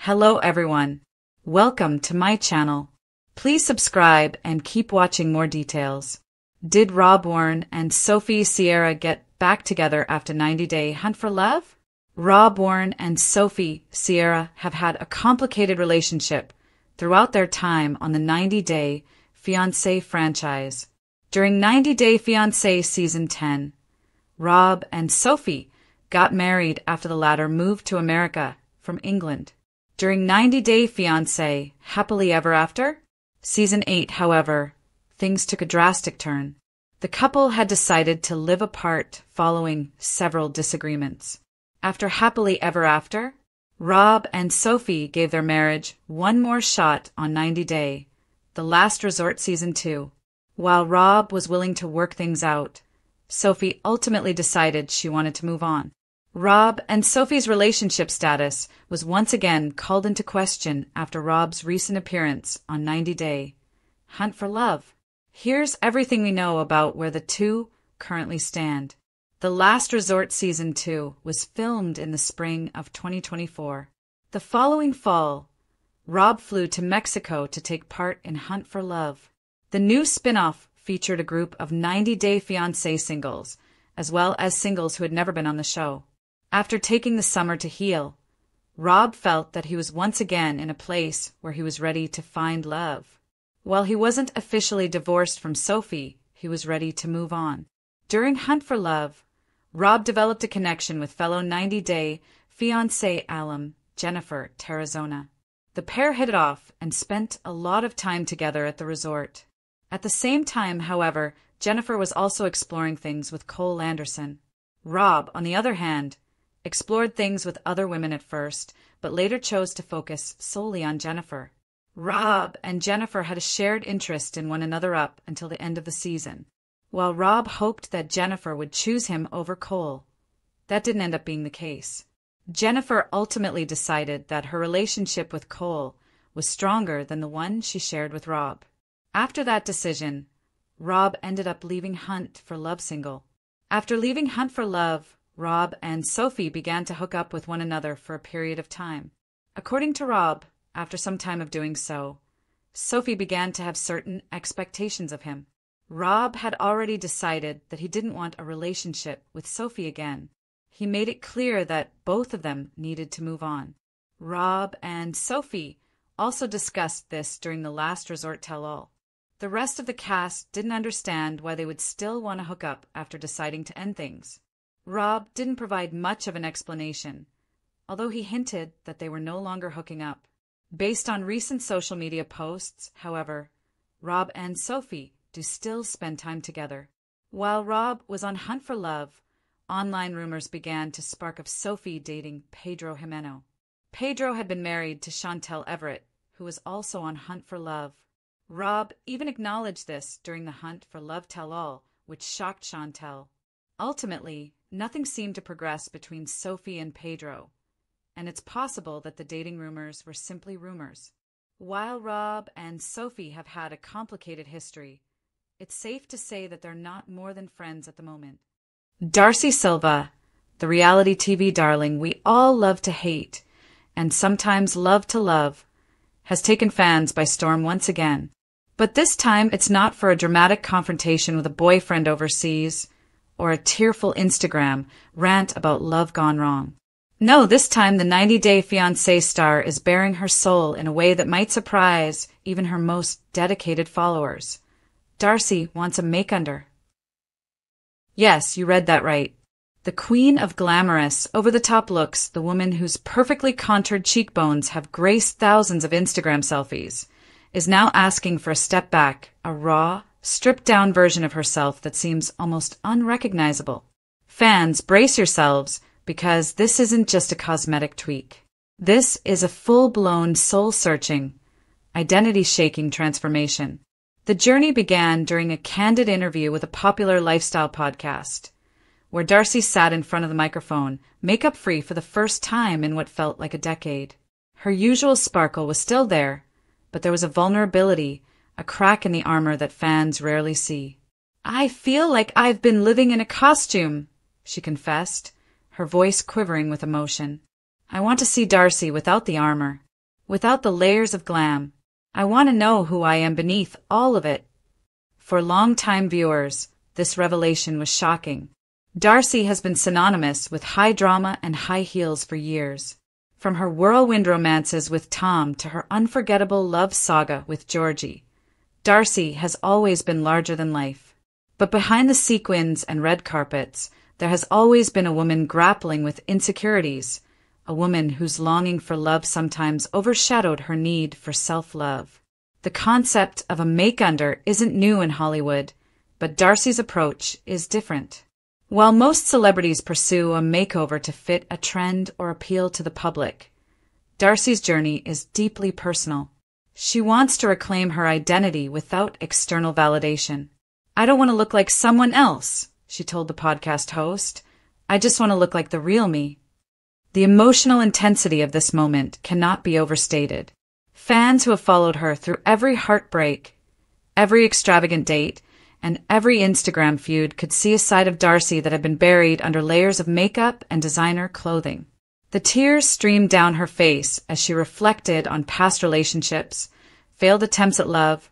Hello everyone. Welcome to my channel. Please subscribe and keep watching more details. Did Rob, Warne, and Sophie Sierra get back together after 90-day hunt for love? Rob, Warne, and Sophie Sierra have had a complicated relationship throughout their time on the 90-day Fiancé franchise. During 90-day Fiancé Season 10, Rob and Sophie got married after the latter moved to America from England. During 90-day Fiancé Happily Ever After, Season 8, however, things took a drastic turn. The couple had decided to live apart following several disagreements. After Happily Ever After, Rob and Sophie gave their marriage one more shot on 90-day, the last resort Season 2. While Rob was willing to work things out, Sophie ultimately decided she wanted to move on. Rob and Sophie's relationship status was once again called into question after Rob's recent appearance on 90-day Hunt for Love. Here's everything we know about where the two currently stand. The Last Resort Season 2 was filmed in the spring of 2024. The following fall, Rob flew to Mexico to take part in Hunt for Love. The new spin-off featured a group of 90-day Fiancé singles, as well as singles who had never been on the show. After taking the summer to heal, Rob felt that he was once again in a place where he was ready to find love. While he wasn't officially divorced from Sophie, he was ready to move on. During Hunt for Love, Rob developed a connection with fellow 90-day Fiancé alum Jennifer Tarazona. The pair hit it off and spent a lot of time together at the resort. At the same time, however, Jennifer was also exploring things with Cole Anderson. Rob, on the other hand, explored things with other women at first, but later chose to focus solely on Jennifer. Rob and Jennifer had a shared interest in one another up until the end of the season. While Rob hoped that Jennifer would choose him over Cole, that didn't end up being the case. Jennifer ultimately decided that her relationship with Cole was stronger than the one she shared with Rob. After that decision, Rob ended up leaving Hunt for Love single. After leaving Hunt for Love, Rob and Sophie began to hook up with one another for a period of time. According to Rob, after some time of doing so, Sophie began to have certain expectations of him. Rob had already decided that he didn't want a relationship with Sophie again. He made it clear that both of them needed to move on. Rob and Sophie also discussed this during the Last Resort Tell-All. The rest of the cast didn't understand why they would still want to hook up after deciding to end things. Rob didn't provide much of an explanation, although he hinted that they were no longer hooking up. Based on recent social media posts, however, Rob and Sophie do still spend time together. While Rob was on Hunt for Love, online rumors began to spark of Sophie dating Pedro Jimeno. Pedro had been married to Chantel Everett, who was also on Hunt for Love. Rob even acknowledged this during the Hunt for Love Tell-All, which shocked Chantel. Ultimately, nothing seemed to progress between Sophie and Pedro, and it's possible that the dating rumors were simply rumors. While Rob and Sophie have had a complicated history, it's safe to say that they're not more than friends at the moment. Darcy Silva, the reality TV darling we all love to hate and sometimes love to love, has taken fans by storm once again. But this time it's not for a dramatic confrontation with a boyfriend overseas or a tearful Instagram rant about love gone wrong. No, this time the 90-day Fiancé star is bearing her soul in a way that might surprise even her most dedicated followers. Darcy wants a make-under. Yes, you read that right. The queen of glamorous, over-the-top looks, the woman whose perfectly contoured cheekbones have graced thousands of Instagram selfies, is now asking for a step back, a raw, stripped-down version of herself that seems almost unrecognizable. Fans, brace yourselves, because this isn't just a cosmetic tweak. This is a full-blown, soul-searching, identity-shaking transformation. The journey began during a candid interview with a popular lifestyle podcast, where Darcy sat in front of the microphone, makeup-free for the first time in what felt like a decade. Her usual sparkle was still there, but there was a vulnerability, a crack in the armor that fans rarely see. "I feel like I've been living in a costume," she confessed, her voice quivering with emotion. "I want to see Darcy without the armor. without the layers of glam. I want to know who I am beneath all of it. For long-time viewers, this revelation was shocking. Darcy has been synonymous with high drama and high heels for years. From her whirlwind romances with Tom to her unforgettable love saga with Georgie, Darcy has always been larger than life. But behind the sequins and red carpets, there has always been a woman grappling with insecurities, a woman whose longing for love sometimes overshadowed her need for self-love. The concept of a make-under isn't new in Hollywood, but Darcy's approach is different. While most celebrities pursue a makeover to fit a trend or appeal to the public, Darcy's journey is deeply personal. She wants to reclaim her identity without external validation. "I don't want to look like someone else," she told the podcast host. "I just want to look like the real me." The emotional intensity of this moment cannot be overstated. Fans who have followed her through every heartbreak, every extravagant date, and every Instagram feud could see a side of Darcy that had been buried under layers of makeup and designer clothing. The tears streamed down her face as she reflected on past relationships, failed attempts at love,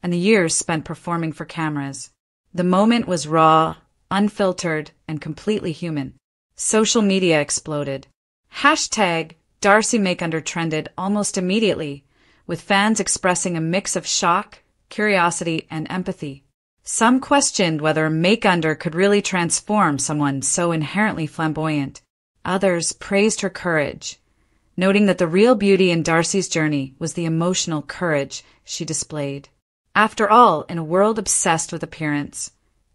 and the years spent performing for cameras. The moment was raw, unfiltered, and completely human. Social media exploded. #DarcyMakeUnder trended almost immediately, with fans expressing a mix of shock, curiosity, and empathy. Some questioned whether a make-under could really transform someone so inherently flamboyant. Others praised her courage, noting that the real beauty in Darcy's journey was the emotional courage she displayed. After all, in a world obsessed with appearance,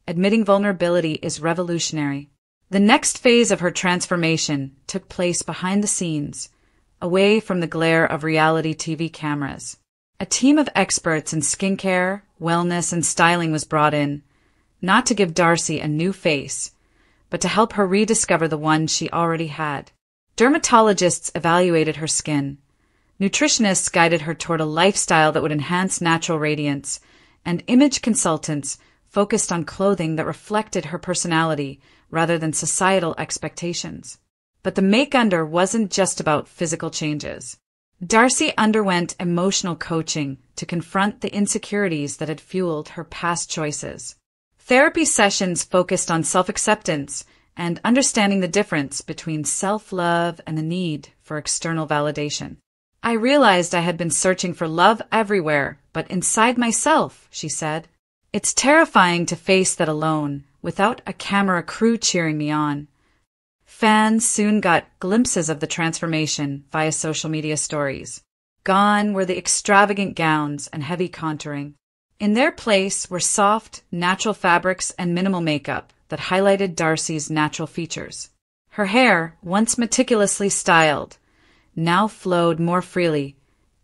admitting vulnerability is revolutionary. The next phase of her transformation took place behind the scenes, away from the glare of reality TV cameras. A team of experts in skincare, wellness, and styling was brought in, not to give Darcy a new face, but to help her rediscover the one she already had. Dermatologists evaluated her skin. Nutritionists guided her toward a lifestyle that would enhance natural radiance, and image consultants focused on clothing that reflected her personality rather than societal expectations. But the make-under wasn't just about physical changes. Darcy underwent emotional coaching to confront the insecurities that had fueled her past choices. Therapy sessions focused on self-acceptance and understanding the difference between self-love and the need for external validation. "I realized I had been searching for love everywhere, but inside myself," she said. "It's terrifying to face that alone, without a camera crew cheering me on." Fans soon got glimpses of the transformation via social media stories. Gone were the extravagant gowns and heavy contouring. In their place were soft, natural fabrics and minimal makeup that highlighted Darcy's natural features. Her hair, once meticulously styled, now flowed more freely,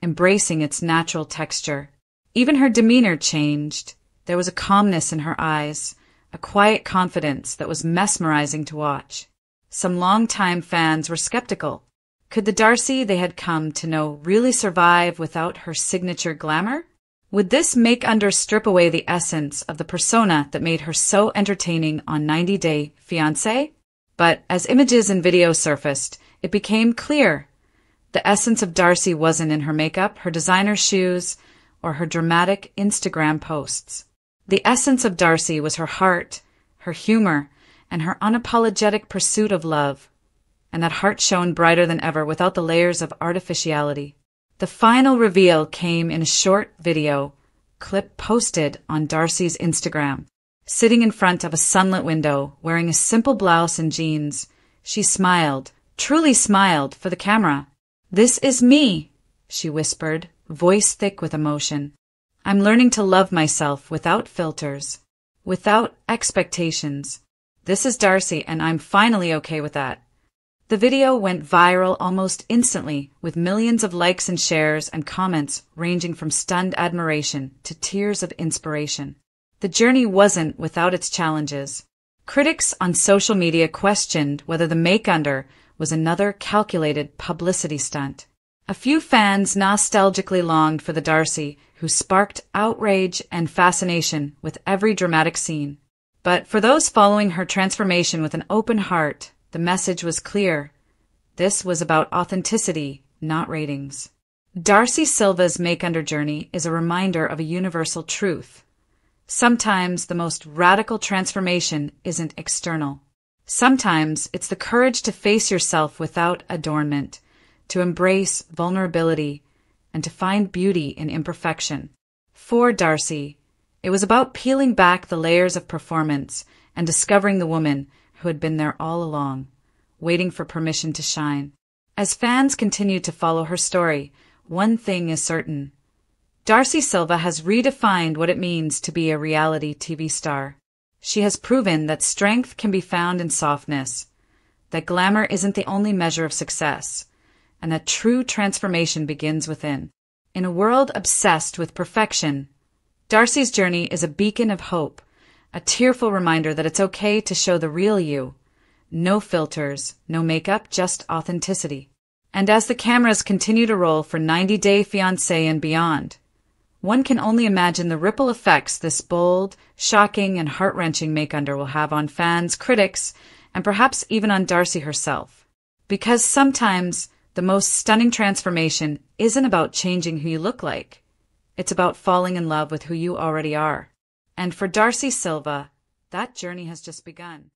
embracing its natural texture. Even her demeanor changed. There was a calmness in her eyes, a quiet confidence that was mesmerizing to watch. Some longtime fans were skeptical. Could the Darcy they had come to know really survive without her signature glamour? Would this make-under strip away the essence of the persona that made her so entertaining on 90 Day Fiancé? But as images and videos surfaced, it became clear. The essence of Darcy wasn't in her makeup, her designer shoes, or her dramatic Instagram posts. The essence of Darcy was her heart, her humor, and her unapologetic pursuit of love. And that heart shone brighter than ever without the layers of artificiality. The final reveal came in a short video clip posted on Darcy's Instagram. Sitting in front of a sunlit window, wearing a simple blouse and jeans, she smiled, truly smiled, for the camera. "This is me," she whispered, voice thick with emotion. "I'm learning to love myself without filters, without expectations. This is Darcy, and I'm finally okay with that." The video went viral almost instantly, with millions of likes and shares and comments ranging from stunned admiration to tears of inspiration. The journey wasn't without its challenges. Critics on social media questioned whether the make-under was another calculated publicity stunt. A few fans nostalgically longed for the Darcy who sparked outrage and fascination with every dramatic scene. But for those following her transformation with an open heart, the message was clear. This was about authenticity, not ratings. Darcy Silva's make-under journey is a reminder of a universal truth. Sometimes the most radical transformation isn't external. Sometimes it's the courage to face yourself without adornment, to embrace vulnerability, and to find beauty in imperfection. For Darcy, it was about peeling back the layers of performance and discovering the woman who had been there all along, waiting for permission to shine. As fans continue to follow her story, one thing is certain. Darcy Silva has redefined what it means to be a reality TV star. She has proven that strength can be found in softness, that glamour isn't the only measure of success, and that true transformation begins within. In a world obsessed with perfection, Darcy's journey is a beacon of hope, a tearful reminder that it's okay to show the real you. No filters, no makeup, just authenticity. And as the cameras continue to roll for 90 Day Fiancé and beyond, one can only imagine the ripple effects this bold, shocking, and heart-wrenching make-under will have on fans, critics, and perhaps even on Darcy herself. Because sometimes the most stunning transformation isn't about changing who you look like. It's about falling in love with who you already are. And for Darcy Silva, that journey has just begun.